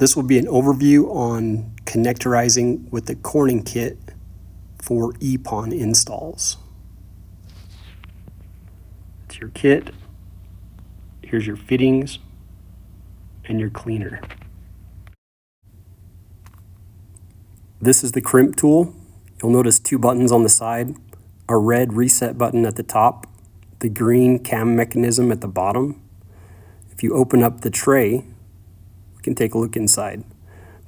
This will be an overview on connectorizing with the Corning kit for EPON installs. It's your kit, here's your fittings, and your cleaner. This is the crimp tool. You'll notice two buttons on the side, a red reset button at the top, the green cam mechanism at the bottom. If you open up the tray, we can take a look inside.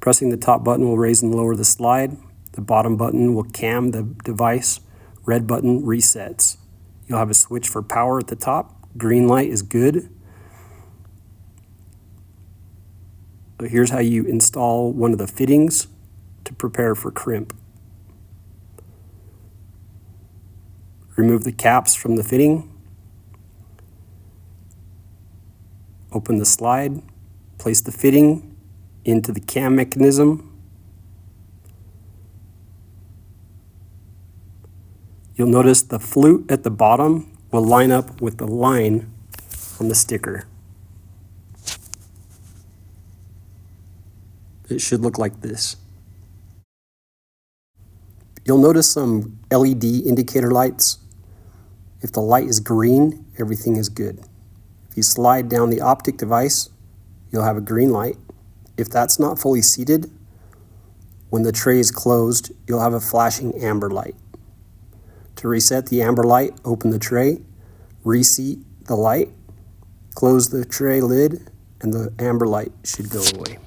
Pressing the top button will raise and lower the slide. The bottom button will cam the device. Red button resets. You'll have a switch for power at the top. Green light is good. So here's how you install one of the fittings to prepare for crimp. Remove the caps from the fitting. Open the slide. Place the fitting into the cam mechanism. You'll notice the flute at the bottom will line up with the line on the sticker. It should look like this. You'll notice some LED indicator lights. If the light is green, everything is good. If you slide down the optic device, you'll have a green light. If that's not fully seated, when the tray is closed, you'll have a flashing amber light. To reset the amber light, open the tray, reseat the light, close the tray lid, and the amber light should go away.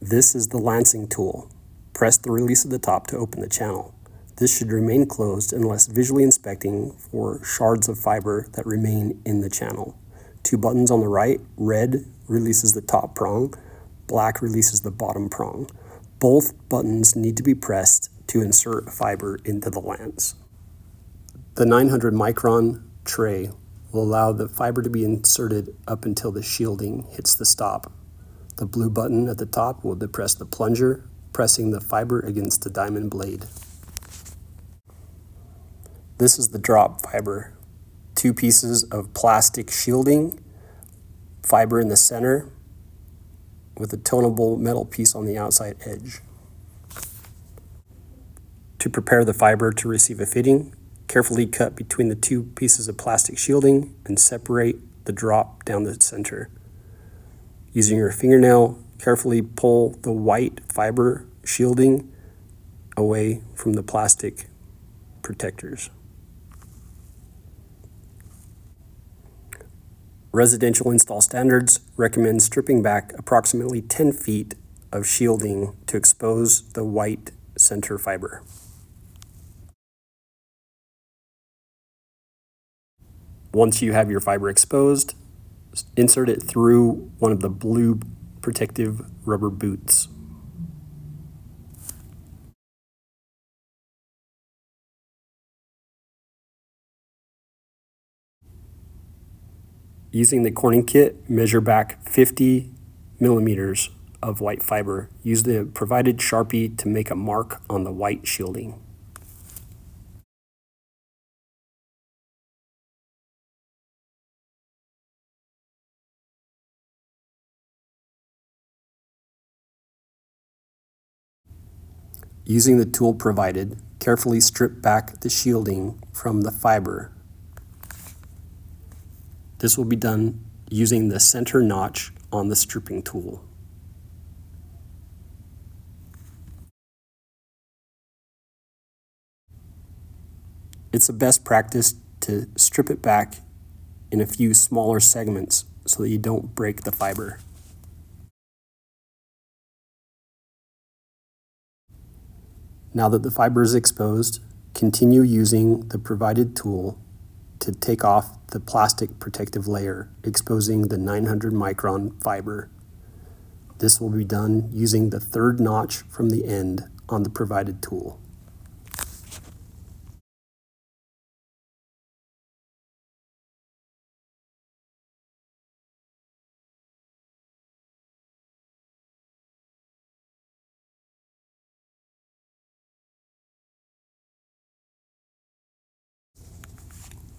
This is the lancing tool. Press the release at the top to open the channel. This should remain closed unless visually inspecting for shards of fiber that remain in the channel. Two buttons on the right, red releases the top prong, black releases the bottom prong. Both buttons need to be pressed to insert fiber into the lance. The 900 micron tray will allow the fiber to be inserted up until the shielding hits the stop. The blue button at the top will depress the plunger, pressing the fiber against the diamond blade. This is the drop fiber. Two pieces of plastic shielding, fiber in the center, with a tonable metal piece on the outside edge. To prepare the fiber to receive a fitting, carefully cut between the two pieces of plastic shielding and separate the drop down the center. Using your fingernail, carefully pull the white fiber shielding away from the plastic protectors. Residential install standards recommend stripping back approximately 10 feet of shielding to expose the white center fiber. Once you have your fiber exposed, insert it through one of the blue protective rubber boots. Using the Corning kit, measure back 50 millimeters of white fiber. Use the provided Sharpie to make a mark on the white shielding. Using the tool provided, carefully strip back the shielding from the fiber. This will be done using the center notch on the stripping tool. It's a best practice to strip it back in a few smaller segments so that you don't break the fiber. Now that the fiber is exposed, continue using the provided tool to take off the plastic protective layer, exposing the 900 micron fiber. This will be done using the third notch from the end on the provided tool.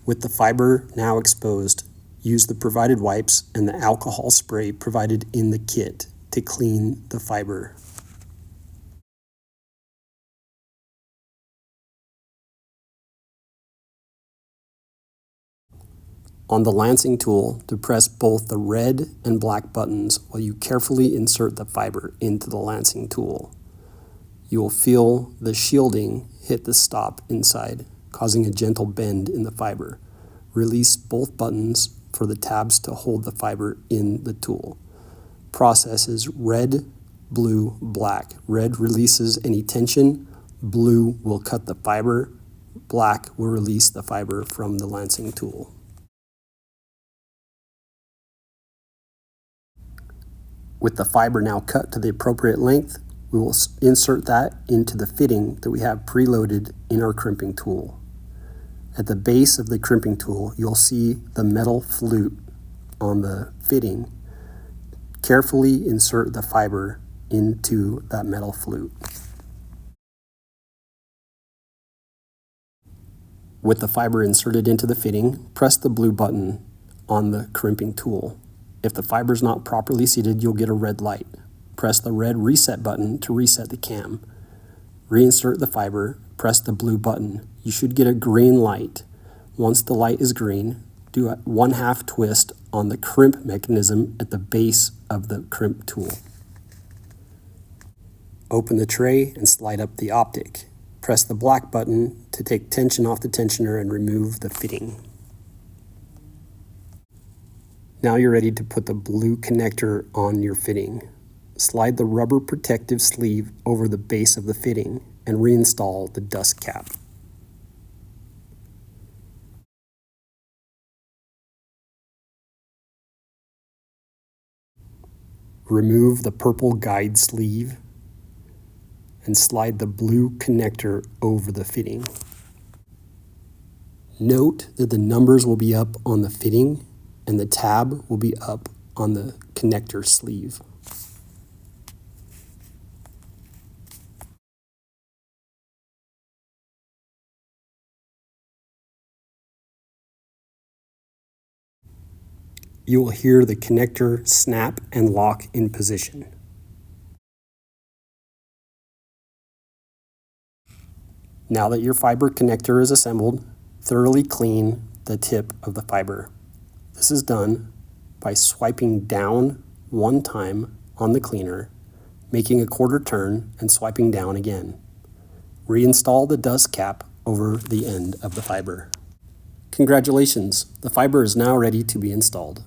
With the fiber now exposed, Use the provided wipes and the alcohol spray provided in the kit to clean the fiber. On the lancing tool, depress both the red and black buttons while you carefully insert the fiber into the lancing tool. You will feel the shielding hit the stop inside, causing a gentle bend in the fiber. Release both buttons for the tabs to hold the fiber in the tool. Process is red, blue, black. Red releases any tension, blue will cut the fiber, black will release the fiber from the lancing tool. With the fiber now cut to the appropriate length, we will insert that into the fitting that we have preloaded in our crimping tool. At the base of the crimping tool, you'll see the metal flute on the fitting. Carefully insert the fiber into that metal flute. With the fiber inserted into the fitting, press the blue button on the crimping tool. If the fiber is not properly seated, you'll get a red light. Press the red reset button to reset the cam. Reinsert the fiber, press the blue button. You should get a green light. Once the light is green, do a 1/2 twist on the crimp mechanism at the base of the crimp tool. Open the tray and slide up the optic. Press the black button to take tension off the tensioner and remove the fitting. Now you're ready to put the blue connector on your fitting. Slide the rubber protective sleeve over the base of the fitting and reinstall the dust cap. Remove the purple guide sleeve and slide the blue connector over the fitting. Note that the numbers will be up on the fitting and the tab will be up on the connector sleeve. You will hear the connector snap and lock in position. Now that your fiber connector is assembled, thoroughly clean the tip of the fiber. This is done by swiping down one time on the cleaner, making a quarter turn and swiping down again. Reinstall the dust cap over the end of the fiber. Congratulations, the fiber is now ready to be installed.